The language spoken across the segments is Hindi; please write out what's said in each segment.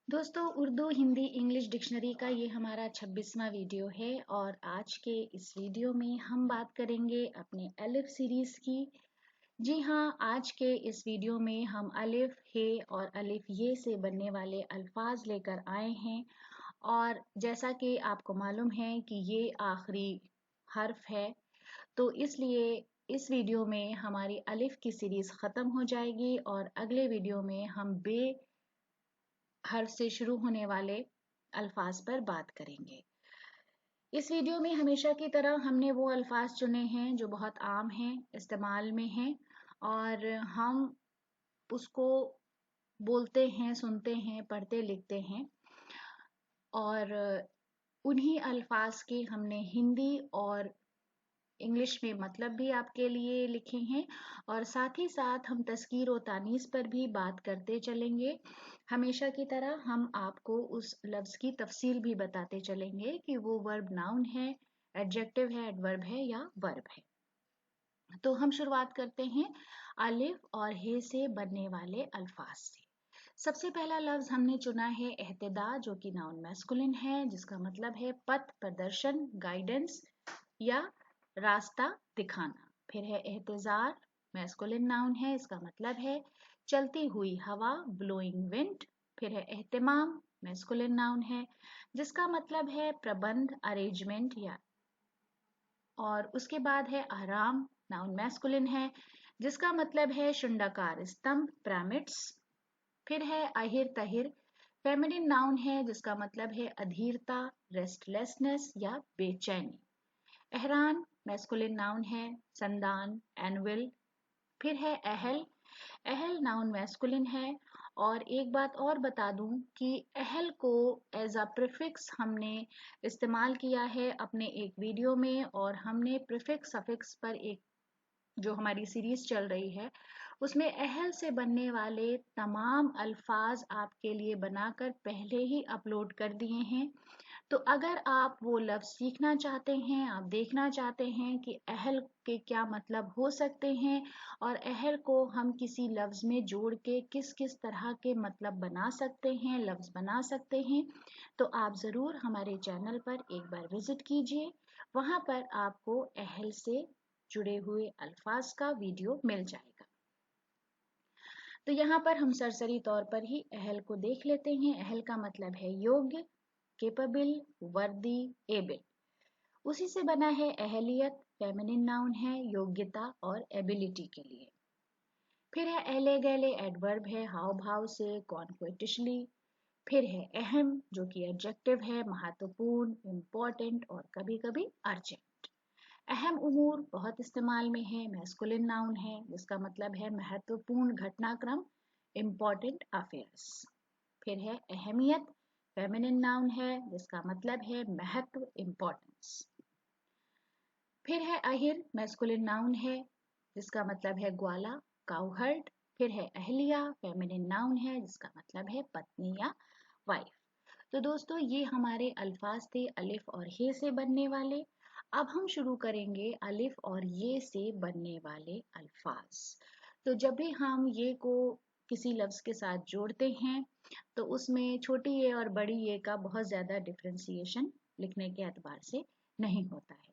दोस्तों उर्दू हिंदी इंग्लिश डिक्शनरी का ये हमारा 26वां वीडियो है और आज के इस वीडियो में हम बात करेंगे अपने अलिफ सीरीज की। जी हाँ, आज के इस वीडियो में हम अलिफ हे और अलिफ ये से बनने वाले अल्फाज लेकर आए हैं और जैसा कि आपको मालूम है कि ये आखिरी हर्फ है, तो इसलिए इस वीडियो में हमारी अलिफ की सीरीज ख़त्म हो जाएगी और अगले वीडियो में हम बे हर्फ से शुरू होने वाले अल्फाज पर बात करेंगे। इस वीडियो में हमेशा की तरह हमने वो अल्फाज चुने हैं जो बहुत आम हैं, इस्तेमाल में हैं और हम उसको बोलते हैं, सुनते हैं, पढ़ते लिखते हैं और उन्हीं अल्फाज के हमने हिंदी और इंग्लिश में मतलब भी आपके लिए लिखे हैं और साथ ही साथ हम तस्कीर और तानीस पर भी बात करते चलेंगे। हमेशा की तरह हम आपको उस लफ्ज़ की तफसील भी बताते चलेंगे कि वो वर्ब नाउन है, एडजेक्टिव है, एडवर्ब है या वर्ब है। तो हम शुरुआत करते हैं अलिफ और हे से बनने वाले अल्फाज से। सबसे पहला लफ्ज हमने चुना है एहतिदा, जो कि नाउन मैस्कुलिन है, जिसका मतलब है पथ, प्रदर्शन, गाइडेंस या रास्ता दिखाना। फिर है एहतिजार, मैस्कुलिन नाउन है, इसका मतलब है चलती हुई हवा, ब्लोइंग विंड। फिर है एहतिमाम, मैस्कुलिन नाउन है, जिसका मतलब है प्रबंध, अरेंजमेंट या। और उसके बाद है आराम, नाउन मैस्कुलिन है, जिसका मतलब है शुंडाकार स्तंभ, पिरामिड्स। फिर है अहिर तहिर, फेमिनिन नाउन है, जिसका मतलब है अधीरता, रेस्टलेसनेस या बेचैनी। एहरान मैस्कुलिन नाउन है, संदान, एनविल। फिर है अहल, अहल नाउन मैस्कुलिन है। और एक बात और बता दूं कि अहल को एज अ प्रीफिक्स हमने इस्तेमाल किया है अपने एक वीडियो में और हमने प्रीफिक्स सफिक्स पर एक जो हमारी सीरीज चल रही है उसमें अहल से बनने वाले तमाम अल्फाज आपके लिए बनाकर पहले ही अपलोड कर दिए हैं। तो अगर आप वो लफ्ज़ सीखना चाहते हैं, आप देखना चाहते हैं कि अहल के क्या मतलब हो सकते हैं और अहल को हम किसी लफ्ज़ में जोड़ के किस किस तरह के मतलब बना सकते हैं, लफ्ज़ बना सकते हैं, तो आप ज़रूर हमारे चैनल पर एक बार विज़िट कीजिए। वहाँ पर आपको अहल से जुड़े हुए अल्फाज का वीडियो मिल जाएगा। तो यहाँ पर हम सरसरी तौर पर ही अहल को देख लेते हैं। अहल का मतलब है योग्य, केपेबल, वर्दी, एबल। उसी से बना है अहलियत, फेमिनिन नाउन है, योग्यता और एबिलिटी के लिए। फिर है अहले गहले, एडवर्ब है, हाव भाव से, कॉन्क्वेटिशली। फिर है अहम, जो कि एडजेक्टिव है, महत्वपूर्ण, इम्पोर्टेंट और कभी कभी अर्जेंट। अहम उमूर बहुत इस्तेमाल में है, मैस्कुलिन नाउन है, जिसका मतलब है महत्वपूर्ण घटनाक्रम, इम्पोर्टेंट अफेयर्स। फिर है अहमियत, फेमिनिन नाउन है, जिसका मतलब है महत्व, इम्पोर्टेंस। फिर है अहिर, मैस्कुलिन नाउन है, जिसका मतलब है ग्वाला, काउहर्ड। फिर है अहलिया, फेमिनिन नाउन है, जिसका मतलब है पत्नी या वाइफ। तो दोस्तों ये हमारे अल्फाज थे अलिफ और हे से बनने वाले। अब हम शुरू करेंगे अलिफ और ये से बनने वाले अल्फाज। तो जब भी हम ये को किसी लफ्ज के साथ जोड़ते हैं तो उसमें छोटी ये और बड़ी ये का बहुत ज़्यादा डिफ्रेंसिएशन लिखने के एतबार से नहीं होता है।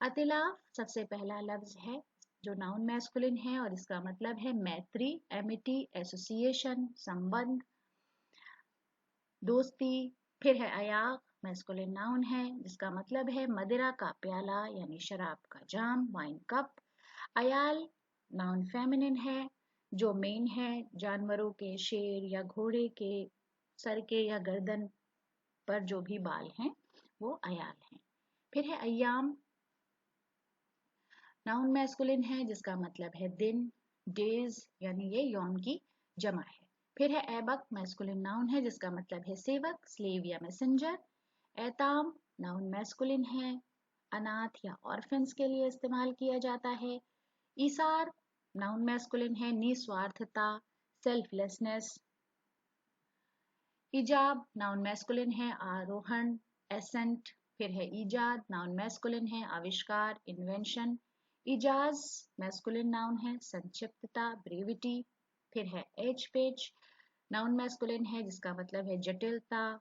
अतिलाफ सबसे पहला लफ्ज है जो नाउन मैस्कुलिन है और इसका मतलब है मैत्री, एमिटी, एसोसिएशन, संबंध, दोस्ती। फिर है अयाक, मैस्कुलिन नाउन है, जिसका मतलब है मदिरा का प्याला यानी शराब का जाम, wine cup. Ayal noun feminine है, जो मेन है, जानवरों के, शेर या घोड़े के सर के या गर्दन पर जो भी बाल हैं वो अयाल हैं। फिर है अय्याम, नाउन मैस्कुलिन है, जिसका मतलब है दिन, डेज, यानी ये यौम की जमा है। फिर है ऐबक, मैस्कुलिन नाउन है, जिसका मतलब है सेवक, स्लेव या मैसेंजर। ऐताम नाउन मैस्कुलिन है, अनाथ या ऑर्फेंस के लिए इस्तेमाल किया जाता है। ईसार नाउन मैस्कुलिन है, निस्वार्थता, सेल्फलेसनेस। इजाब नाउन मैस्कुलिन है, आरोहण, एसेंट। फिर है ईजाद, नाउन मैस्कुलिन है, आविष्कार, इन्वेंशन। इजाज मैस्कुलिन नाउन है, संक्षिप्तता, ब्रेविटी। फिर है एज पेज, नाउन मैस्कुलिन है जिसका मतलब है जटिलता,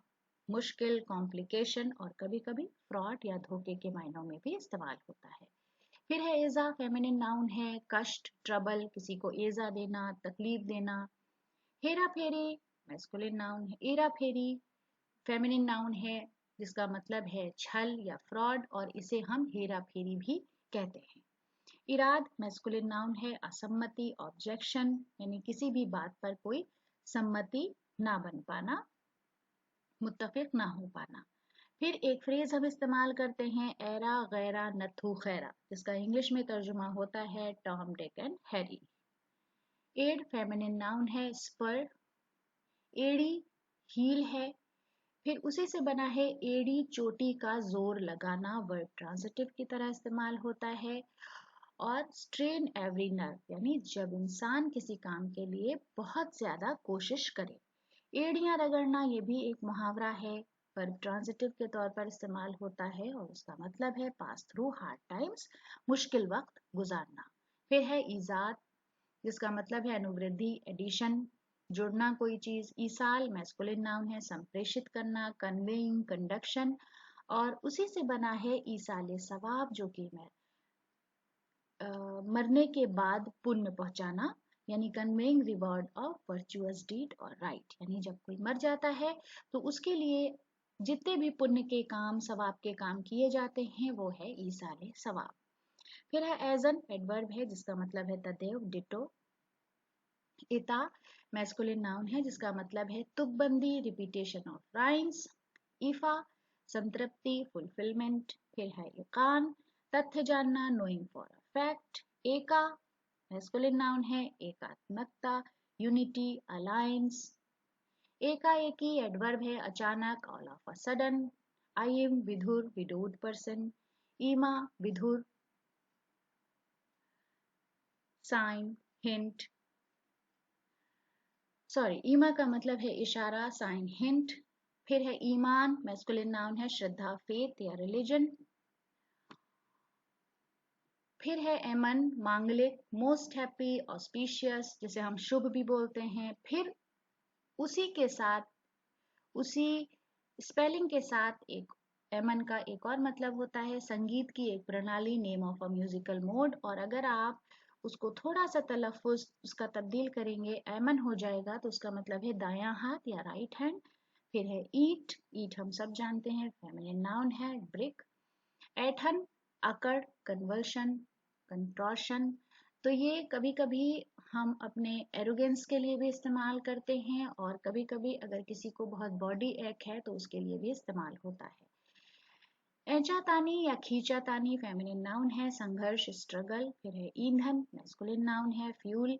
मुश्किल, कॉम्प्लिकेशन और कभी कभी फ्रॉड या धोखे के मायनों में भी इस्तेमाल होता है। फिर है एजा, फेमिनिन नाउन है, कष्ट, ट्रबल, किसी को एजा देना, तकलीफ देना। हेरा फेरी मैस्कुलिन नाउन है, एरा फेरी फेमिनिन नाउन है जिसका मतलब है छल या फ्रॉड और इसे हम हेरा फेरी भी कहते हैं। इराद मैस्कुलिन नाउन है, असम्मति, ऑब्जेक्शन, यानी किसी भी बात पर कोई सम्मति ना बन पाना, मुत्तफिक ना हो पाना। फिर एक फ्रेज हम इस्तेमाल करते हैं, एरा गैरा नथु खैरा, जिसका इंग्लिश में तर्जुमा होता है टॉम डिक एंड हैरी। एड फेमिनिन नाउन है, स्पर, एड़ी हील है, फिर उसी से बना है एड़ी चोटी का जोर लगाना, वर्ब ट्रांजिटिव की तरह इस्तेमाल होता है। और स्ट्रेन एवरी नर्व, यानी जब इंसान किसी काम के लिए बहुत ज्यादा कोशिश करे। एड़ियां रगड़ना ये भी एक मुहावरा है, वर्ब ट्रांजिटिव के तौर पर इस्तेमाल होता है और उसका मतलब है पास थ्रू हार्ड टाइम्स, मुश्किल वक्त गुजारना। फिर है ईजाद जिसका मतलब है अनुवृद्धि, एडिशन, जुड़ना कोई चीज। ईसाल मैस्कुलिन नाउन है, संप्रेषित करना, कन्वेइंग, कंडक्शन और उसी से बना है ईसाल सवाब जो कि मरने के बाद पुण्य पहुंचाना, यानी conveying reward of virtuous deed और राइट, यानी जब कोई मर जाता है तो उसके लिए जितने भी पुण्य के काम, सवाब के काम किए जाते हैं वो है ईसाल सवाब। फिर है एजन, एडवर्ब है जिसका मतलब है तदेव, डिटो। इता मैस्कुलिन नाउन है जिसका मतलब है तुकबंदी, रिपीटेशन ऑफ राइम्स। ईफा संतृप्ति, फुलफिलमेंट। फिर है इकान, तथ्य जानना, नोइंग फॉर अ फैक्ट। एका मैस्कुलिन नाउन है, एकात्मकता, यूनिटी, अलायंस। एकाएकी एडवर्ब है अचानक, ऑल ऑफ अ सडन। आइम विधुर, विडोड पर्सन। ईमा विधुर, साइन, हिंट, ईमा का मतलब है इशारा, साइन, हिंट। फिर है ईमान मैस्कुलिन नाउन है, श्रद्धा, फेथ या रिलीजन। फिर है एमन, मांगलिक, मोस्ट हैप्पी, ऑस्पिशियस, जिसे हम शुभ भी बोलते हैं। फिर उसी के साथ, उसी स्पेलिंग के साथ एक एमन का एक और मतलब होता है संगीत की एक प्रणाली, name of a musical mode. और अगर आप उसको थोड़ा सा तलफ्फुज उसका तब्दील करेंगे, एमन हो जाएगा, तो उसका मतलब है दायां हाथ या राइट हैंड। फिर है ईट, ईट हम सब जानते हैं, फेमिनिन नाउन है, ब्रिक। एठन, अकड़, कन्वर्शन, कंट्रॉशन। तो ये कभी कभी हम अपने एरोगेंस के लिए भी इस्तेमाल करते हैं और कभी कभी अगर किसी को बहुत बॉडी एक है तो उसके लिए भी इस्तेमाल होता है। एंचातानी या खींचातानी फेमिनिन नाउन है, संघर्ष, स्ट्रगल। फिर है ईंधन मैस्कुलिन नाउन है, फ्यूल।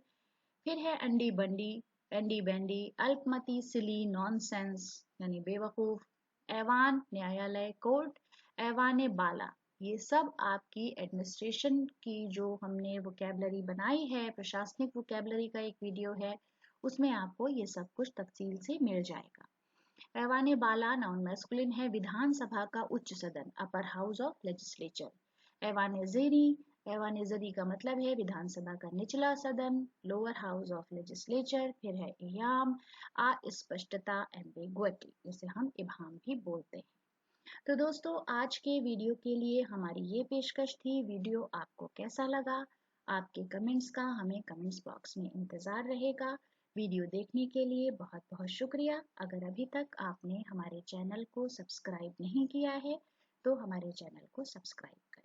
फिर है अंडी बंडी, एंडी बेंडी, अल्पमति, सिली, नॉनसेंस, यानी बेवकूफ। ऐवान न्यायालय, कोर्ट। ऐवान बाला, ये सब आपकी एडमिनिस्ट्रेशन की जो हमने वोकेबलरी बनाई है, प्रशासनिक वोकेबलरी का एक वीडियो है, उसमें आपको ये सब कुछ तफसील से मिल जाएगा। ऐवान बाला नाउन मैस्कुलिन है, विधानसभा का उच्च सदन, अपर हाउस ऑफ लेजिस्लेचर। ऐवान ज़ेरी, ऐवान ज़ेरी का मतलब है विधानसभा का निचला सदन, लोअर हाउस ऑफ लेजिस्लेचर। फिर है इयाम, अस्पष्टता, एम्बिग्विटी, जिसे हम इबाम भी बोलते हैं। तो दोस्तों आज के वीडियो के लिए हमारी ये पेशकश थी। वीडियो आपको कैसा लगा? आपके कमेंट्स का हमें कमेंट्स बॉक्स में इंतज़ार रहेगा। वीडियो देखने के लिए बहुत बहुत शुक्रिया। अगर अभी तक आपने हमारे चैनल को सब्सक्राइब नहीं किया है तो हमारे चैनल को सब्सक्राइब करें।